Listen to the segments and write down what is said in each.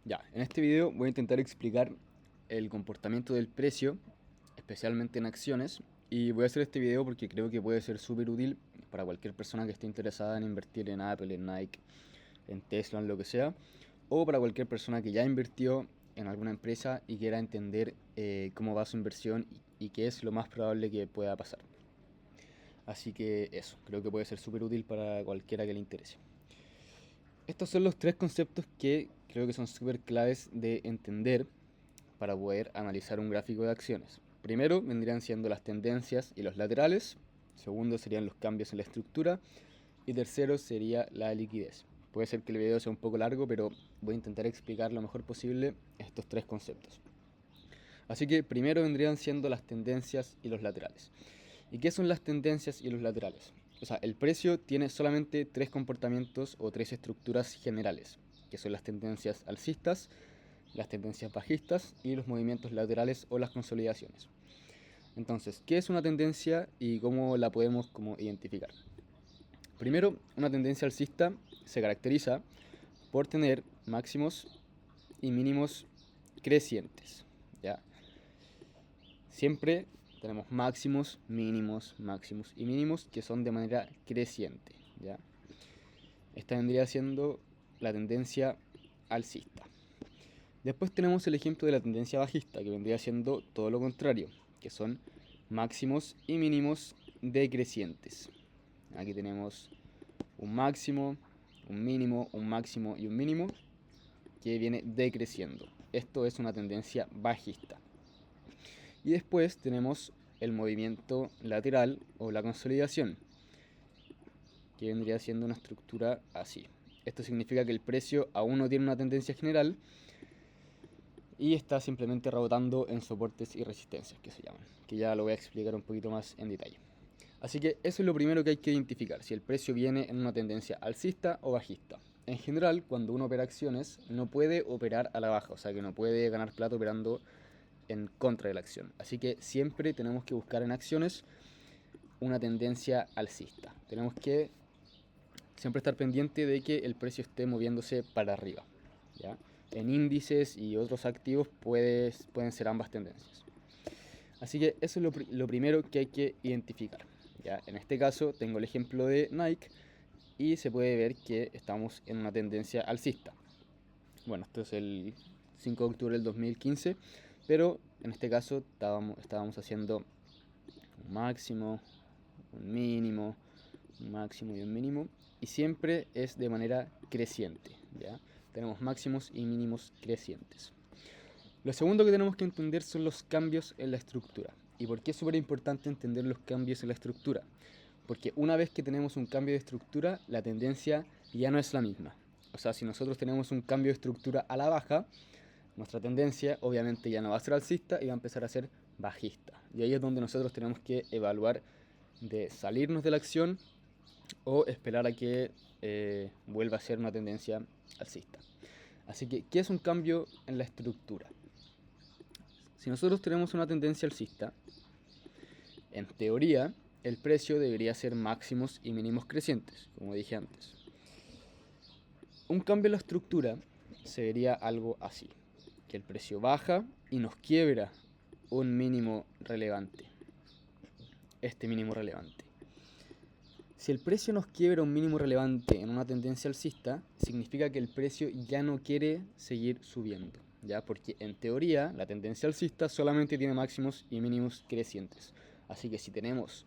Ya, en este video voy a intentar explicar el comportamiento del precio, especialmente en acciones, y voy a hacer este video porque creo que puede ser súper útil para cualquier persona que esté interesada en invertir en Apple, en Nike, en Tesla, en lo que sea, o para cualquier persona que ya invirtió en alguna empresa y quiera entender cómo va su inversión y qué es lo más probable que pueda pasar. Así que eso, creo que puede ser súper útil para cualquiera que le interese. Estos son los tres conceptos que creo que son súper claves de entender para poder analizar un gráfico de acciones. Primero vendrían siendo las tendencias y los laterales, segundo serían los cambios en la estructura y tercero sería la liquidez. Puede ser que el video sea un poco largo, pero voy a intentar explicar lo mejor posible estos tres conceptos. Así que primero vendrían siendo las tendencias y los laterales. ¿Y qué son las tendencias y los laterales? O sea, el precio tiene solamente tres comportamientos o tres estructuras generales, que son las tendencias alcistas, las tendencias bajistas y los movimientos laterales o las consolidaciones. Entonces, ¿qué es una tendencia y cómo la podemos identificar? Primero, una tendencia alcista se caracteriza por tener máximos y mínimos crecientes, ¿ya? Siempre tenemos máximos y mínimos que son de manera creciente, ¿ya? Esta vendría siendo la tendencia alcista. Después tenemos el ejemplo de la tendencia bajista, que vendría siendo todo lo contrario, que son máximos y mínimos decrecientes. Aquí tenemos un máximo, un mínimo, un máximo y un mínimo que viene decreciendo. Esto es una tendencia bajista. Y después tenemos el movimiento lateral o la consolidación, que vendría siendo una estructura así. Esto significa que el precio aún no tiene una tendencia general y está simplemente rebotando en soportes y resistencias, que se llaman, que ya lo voy a explicar un poquito más en detalle. Así que eso es lo primero que hay que identificar, si el precio viene en una tendencia alcista o bajista. En general, cuando uno opera acciones, no puede operar a la baja, o sea que no puede ganar plata operando en contra de la acción. Así que siempre tenemos que buscar en acciones una tendencia alcista. Tenemos que siempre estar pendiente de que el precio esté moviéndose para arriba, ¿ya? En índices y otros activos pueden ser ambas tendencias. Así que eso es lo primero que hay que identificar, ¿ya? En este caso tengo el ejemplo de Nike y se puede ver que estamos en una tendencia alcista. Bueno, esto es el 5 de octubre del 2015, pero en este caso estábamos haciendo un máximo, un mínimo, un máximo y un mínimo, y siempre es de manera creciente, ¿ya? Tenemos máximos y mínimos crecientes. Lo segundo que tenemos que entender son los cambios en la estructura. ¿Y por qué es súper importante entender los cambios en la estructura? Porque una vez que tenemos un cambio de estructura, la tendencia ya no es la misma. O sea, si nosotros tenemos un cambio de estructura a la baja, nuestra tendencia obviamente ya no va a ser alcista y va a empezar a ser bajista. Y ahí es donde nosotros tenemos que evaluar de salirnos de la acción o esperar a que vuelva a ser una tendencia alcista. Así que, ¿qué es un cambio en la estructura? Si nosotros tenemos una tendencia alcista, en teoría el precio debería ser máximos y mínimos crecientes, como dije antes. Un cambio en la estructura se vería algo así, que el precio baja y nos quiebra un mínimo relevante, este mínimo relevante. Si el precio nos quiebra un mínimo relevante en una tendencia alcista, significa que el precio ya no quiere seguir subiendo, ¿ya? Porque en teoría la tendencia alcista solamente tiene máximos y mínimos crecientes. Así que si tenemos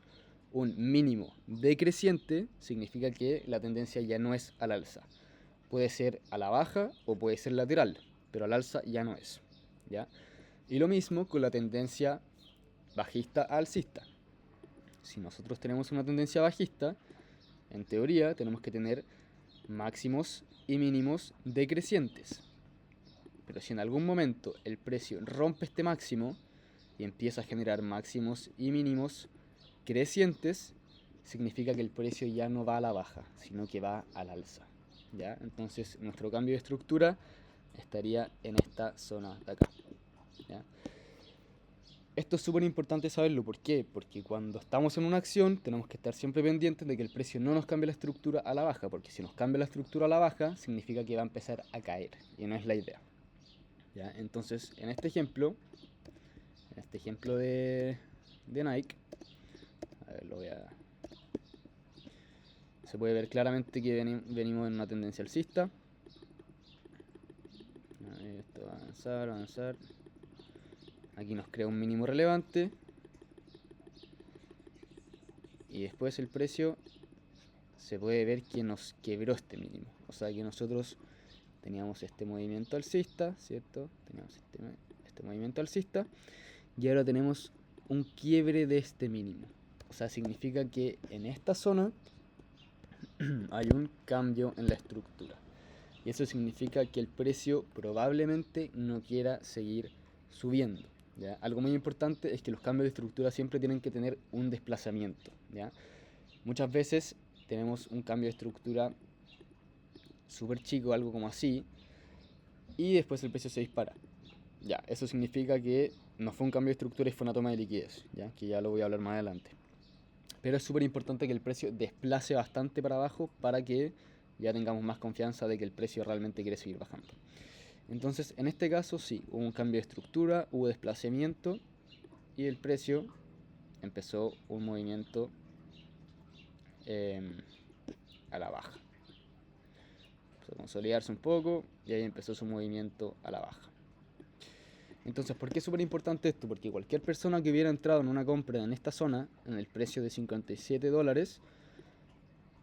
un mínimo decreciente, significa que la tendencia ya no es al alza. Puede ser a la baja o puede ser lateral, pero al alza ya no es, ¿ya? Y lo mismo con la tendencia bajista a alcista. Si nosotros tenemos una tendencia bajista, en teoría tenemos que tener máximos y mínimos decrecientes. Pero si en algún momento el precio rompe este máximo y empieza a generar máximos y mínimos crecientes, significa que el precio ya no va a la baja, sino que va al alza, ¿ya? Entonces nuestro cambio de estructura estaría en esta zona de acá, ¿ya? Esto es súper importante saberlo, ¿por qué? Porque cuando estamos en una acción tenemos que estar siempre pendientes de que el precio no nos cambie la estructura a la baja, porque si nos cambia la estructura a la baja significa que va a empezar a caer y no es la idea, ¿ya? Entonces, en este ejemplo de Nike, a ver, se puede ver claramente que venimos en una tendencia alcista. Esto va a avanzar, avanzar. Aquí nos crea un mínimo relevante. Y después el precio se puede ver que nos quebró este mínimo. O sea que nosotros teníamos este movimiento alcista, ¿cierto? Teníamos este movimiento alcista. Y ahora tenemos un quiebre de este mínimo. O sea, significa que en esta zona hay un cambio en la estructura. Y eso significa que el precio probablemente no quiera seguir subiendo, ¿ya? Algo muy importante es que los cambios de estructura siempre tienen que tener un desplazamiento, ¿ya? Muchas veces tenemos un cambio de estructura súper chico, algo como así, y después el precio se dispara. Ya, eso significa que no fue un cambio de estructura y fue una toma de liquidez, ¿ya? Que ya lo voy a hablar más adelante. Pero es súper importante que el precio desplace bastante para abajo para que ya tengamos más confianza de que el precio realmente quiere seguir bajando. Entonces, en este caso sí, hubo un cambio de estructura, hubo desplazamiento y el precio empezó un movimiento a la baja. Empezó a consolidarse un poco y ahí empezó su movimiento a la baja. Entonces, ¿por qué es súper importante esto? Porque cualquier persona que hubiera entrado en una compra en esta zona, en el precio de $57,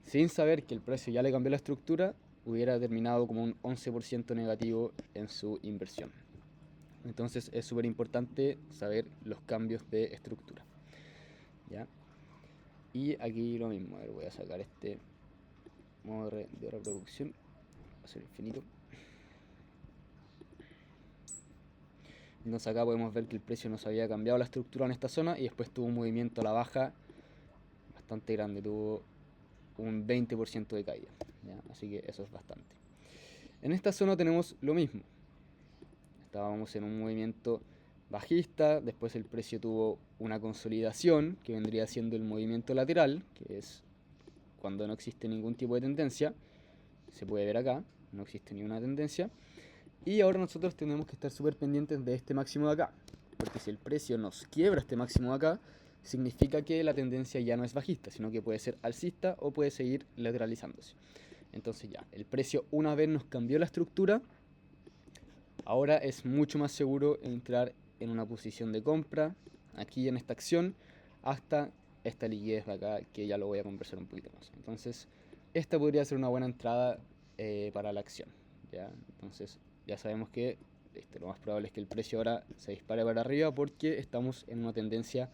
sin saber que el precio ya le cambió la estructura, hubiera terminado como un 11% negativo en su inversión. Entonces es súper importante saber los cambios de estructura, ¿ya? Y aquí lo mismo, a ver, voy a sacar este modo de reproducción, va a ser infinito. Entonces acá podemos ver que el precio nos había cambiado la estructura en esta zona y después tuvo un movimiento a la baja bastante grande, tuvo un 20% de caída, ¿ya? Así que eso es bastante. En esta zona tenemos lo mismo. Estábamos en un movimiento bajista, después el precio tuvo una consolidación, que vendría siendo el movimiento lateral, que es cuando no existe ningún tipo de tendencia. Se puede ver acá, no existe ninguna tendencia. Y ahora nosotros tenemos que estar súper pendientes de este máximo de acá, porque si el precio nos quiebra este máximo de acá, significa que la tendencia ya no es bajista, sino que puede ser alcista o puede seguir lateralizándose. Entonces ya, el precio una vez nos cambió la estructura, ahora es mucho más seguro entrar en una posición de compra, aquí en esta acción, hasta esta liquidez de acá, que ya lo voy a conversar un poquito más. Entonces, esta podría ser una buena entrada para la acción, ¿ya? Entonces, ya sabemos que lo más probable es que el precio ahora se dispare para arriba porque estamos en una tendencia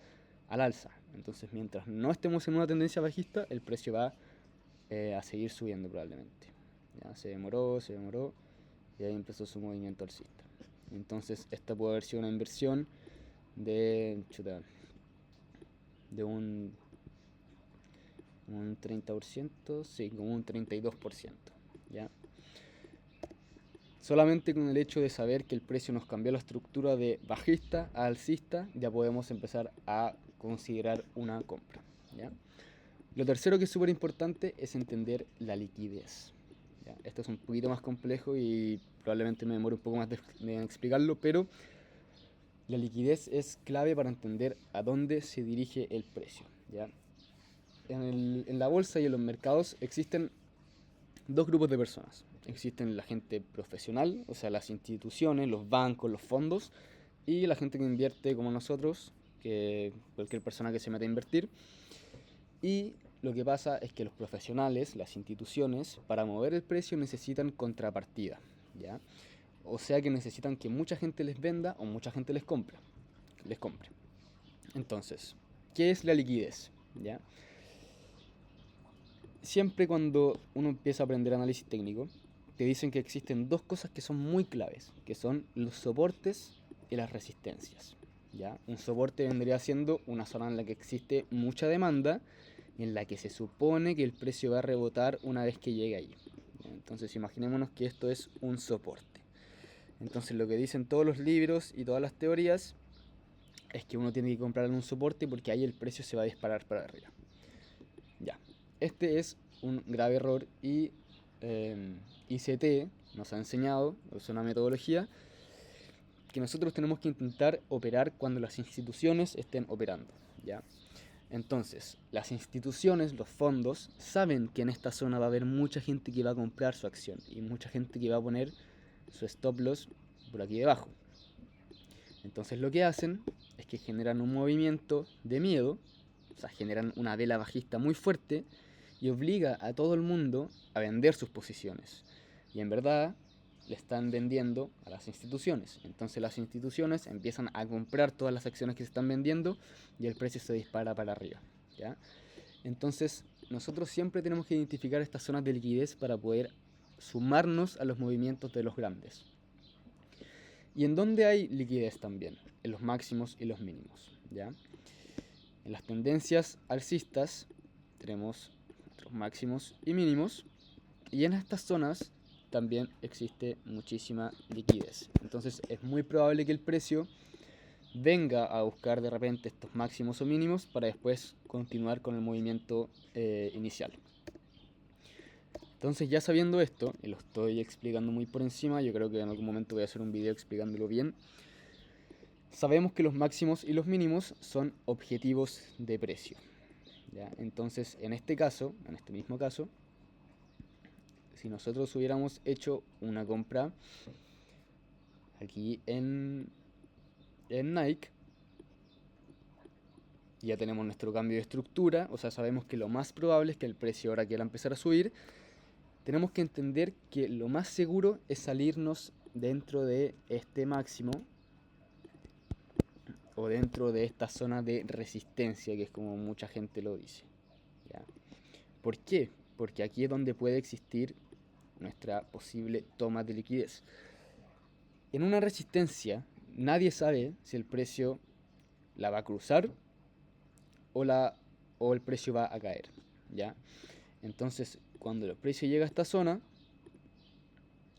al alza. Entonces, mientras no estemos en una tendencia bajista, el precio va a seguir subiendo probablemente. Ya se demoró y ahí empezó su movimiento alcista. Entonces, esta puede haber sido una inversión de un 30%, sí, como un 32%, ¿ya? Solamente con el hecho de saber que el precio nos cambió la estructura de bajista a alcista, ya podemos empezar a considerar una compra, ¿ya? Lo tercero que es súper importante es entender la liquidez, ¿ya? Esto es un poquito más complejo y probablemente me demore un poco más de explicarlo, pero la liquidez es clave para entender a dónde se dirige el precio, ¿ya? En la bolsa y en los mercados existen dos grupos de personas. Existen la gente profesional, o sea, las instituciones, los bancos, los fondos, y la gente que invierte como nosotros, que cualquier persona que se mete a invertir. Y lo que pasa es que los profesionales, las instituciones, para mover el precio necesitan contrapartida, ¿ya? O sea que necesitan que mucha gente les venda o mucha gente les compre. Entonces, ¿qué es la liquidez? ¿Ya? Siempre cuando uno empieza a aprender análisis técnico, te dicen que existen dos cosas que son muy claves, que son los soportes y las resistencias, ¿ya? Un soporte vendría siendo una zona en la que existe mucha demanda y en la que se supone que el precio va a rebotar una vez que llegue ahí. Entonces imaginémonos que esto es un soporte. Entonces lo que dicen todos los libros y todas las teorías es que uno tiene que comprar en un soporte porque ahí el precio se va a disparar para arriba. Ya, este es un grave error y ICT nos ha enseñado, es una metodología que nosotros tenemos que intentar operar cuando las instituciones estén operando, ¿ya? Entonces, las instituciones, los fondos, saben que en esta zona va a haber mucha gente que va a comprar su acción y mucha gente que va a poner su stop loss por aquí debajo. Entonces lo que hacen es que generan un movimiento de miedo, o sea, generan una vela bajista muy fuerte y obliga a todo el mundo a vender sus posiciones. Y en verdad le están vendiendo a las instituciones. Entonces las instituciones empiezan a comprar todas las acciones que se están vendiendo y el precio se dispara para arriba, ¿ya? Entonces nosotros siempre tenemos que identificar estas zonas de liquidez para poder sumarnos a los movimientos de los grandes. ¿Y en dónde hay liquidez también? En los máximos y los mínimos, ¿ya? En las tendencias alcistas tenemos los máximos y mínimos, y en estas zonas también existe muchísima liquidez. Entonces es muy probable que el precio venga a buscar de repente estos máximos o mínimos para después continuar con el movimiento inicial. Entonces, ya sabiendo esto, y lo estoy explicando muy por encima, yo creo que en algún momento voy a hacer un video explicándolo bien. Sabemos que los máximos y los mínimos son objetivos de precio, ¿ya? Entonces, en este caso, en este mismo caso, si nosotros hubiéramos hecho una compra aquí en Nike, ya tenemos nuestro cambio de estructura, o sea, sabemos que lo más probable es que el precio ahora quiera empezar a subir. Tenemos que entender que lo más seguro es salirnos dentro de este máximo o dentro de esta zona de resistencia, que es como mucha gente lo dice, ¿ya? ¿Por qué? Porque aquí es donde puede existir nuestra posible toma de liquidez. En una resistencia nadie sabe si el precio la va a cruzar o el precio va a caer, ¿ya? Entonces, cuando el precio llega a esta zona,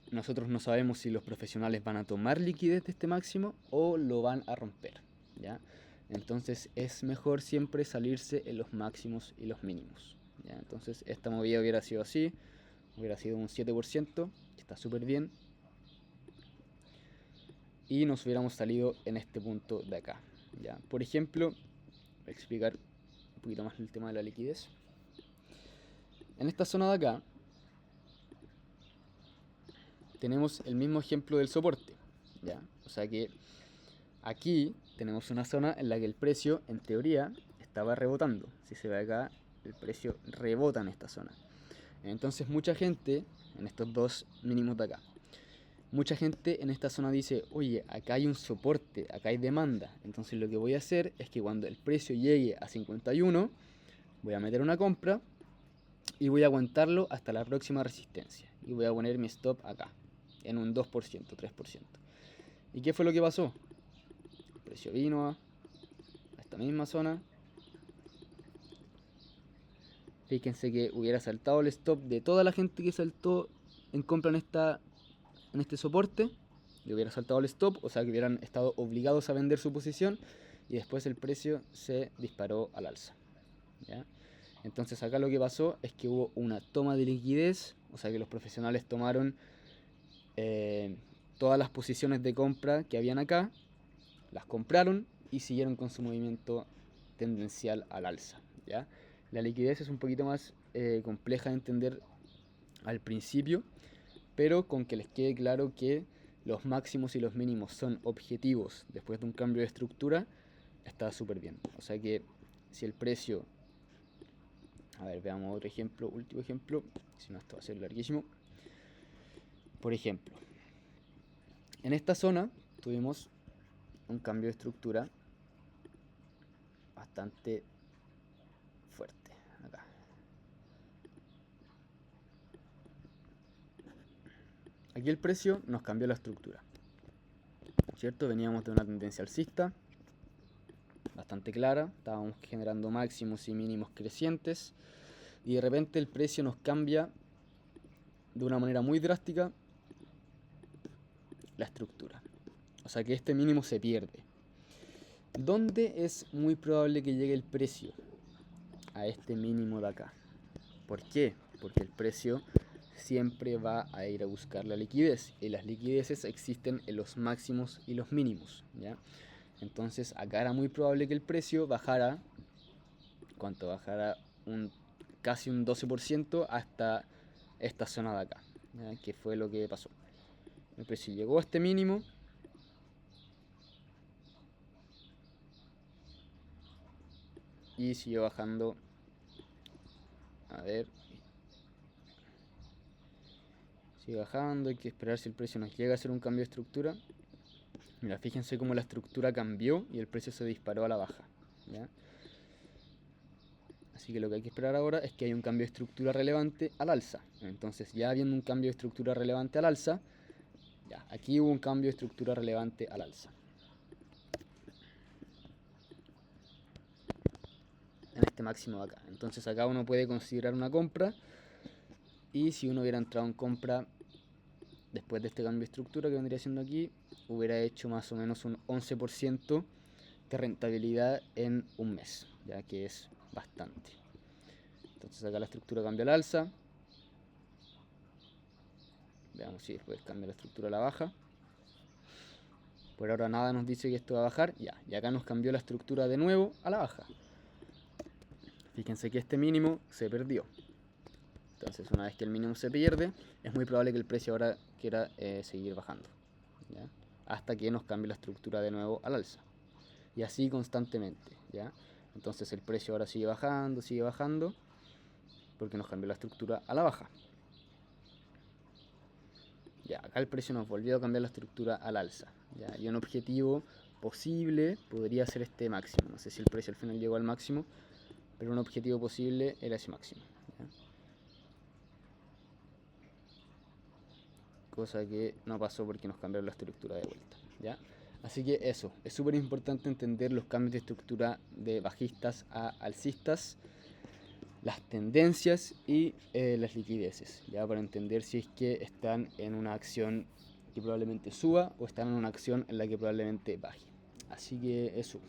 nosotros no sabemos si los profesionales van a tomar liquidez de este máximo o lo van a romper, ¿ya? Entonces es mejor siempre salirse en los máximos y los mínimos, ¿ya? Entonces esta movida hubiera sido así, hubiera sido un 7%, que está súper bien, y nos hubiéramos salido en este punto de acá, ¿ya? Por ejemplo, voy a explicar un poquito más el tema de la liquidez. En esta zona de acá tenemos el mismo ejemplo del soporte, ¿ya? O sea que aquí tenemos una zona en la que el precio, en teoría, estaba rebotando. Si se ve acá, el precio rebota en esta zona. Entonces mucha gente, en estos dos mínimos de acá, mucha gente en esta zona dice, oye, acá hay un soporte, acá hay demanda. Entonces lo que voy a hacer es que cuando el precio llegue a 51, voy a meter una compra y voy a aguantarlo hasta la próxima resistencia. Y voy a poner mi stop acá, en un 2%, 3%. ¿Y qué fue lo que pasó? El precio vino a esta misma zona. Fíjense que hubiera saltado el stop de toda la gente que saltó en compra en este soporte. Le hubiera saltado el stop, o sea que hubieran estado obligados a vender su posición. Y después el precio se disparó al alza, ¿ya? Entonces acá lo que pasó es que hubo una toma de liquidez, o sea que los profesionales tomaron todas las posiciones de compra que habían acá, las compraron y siguieron con su movimiento tendencial al alza, ¿ya? La liquidez es un poquito más compleja de entender al principio, pero con que les quede claro que los máximos y los mínimos son objetivos después de un cambio de estructura, está súper bien. O sea que si el precio... A ver, veamos otro ejemplo, último ejemplo, si no esto va a ser larguísimo. Por ejemplo, en esta zona tuvimos un cambio de estructura bastante fuerte. Acá. Aquí el precio nos cambió la estructura, ¿cierto? Veníamos de una tendencia alcista bastante clara, estábamos generando máximos y mínimos crecientes y de repente el precio nos cambia de una manera muy drástica la estructura. O sea que este mínimo se pierde. ¿Dónde es muy probable que llegue el precio? A este mínimo de acá. ¿Por qué? Porque el precio siempre va a ir a buscar la liquidez, y las liquideces existen en los máximos y los mínimos, ¿ya? Entonces acá era muy probable que el precio bajara, ¿cuánto? Bajara casi un 12% hasta esta zona de acá, ¿ya? Que fue lo que pasó. El precio llegó a este mínimo y siguió bajando. A ver, sigue bajando, hay que esperar si el precio nos llega a hacer un cambio de estructura. Mira, fíjense cómo la estructura cambió y el precio se disparó a la baja, ¿ya? Así que lo que hay que esperar ahora es que haya un cambio de estructura relevante al alza. Entonces, ya habiendo un cambio de estructura relevante al alza, ya, aquí hubo un cambio de estructura relevante al alza. En este máximo de acá. Entonces acá uno puede considerar una compra, y si uno hubiera entrado en compra después de este cambio de estructura que vendría siendo aquí, hubiera hecho más o menos un 11% de rentabilidad en un mes, ya que es bastante. Entonces acá la estructura cambia al alza. Veamos si después cambia la estructura a la baja. Por ahora nada nos dice que esto va a bajar, ya, y acá nos cambió la estructura de nuevo a la baja. Fíjense que este mínimo se perdió. Entonces una vez que el mínimo se pierde, es muy probable que el precio ahora quiera seguir bajando, ¿ya? Hasta que nos cambie la estructura de nuevo al alza. Y así constantemente, ¿ya? Entonces el precio ahora sigue bajando, porque nos cambió la estructura a la baja. Ya, acá el precio nos volvió a cambiar la estructura al alza, ¿ya? Y un objetivo posible podría ser este máximo. No sé si el precio al final llegó al máximo, pero un objetivo posible era ese máximo, ¿ya? Cosa que no pasó porque nos cambiaron la estructura de vuelta, ¿ya? Así que eso, es súper importante entender los cambios de estructura de bajistas a alcistas, las tendencias y las liquideces, ya, para entender si es que están en una acción que probablemente suba o están en una acción en la que probablemente baje. Así que eso.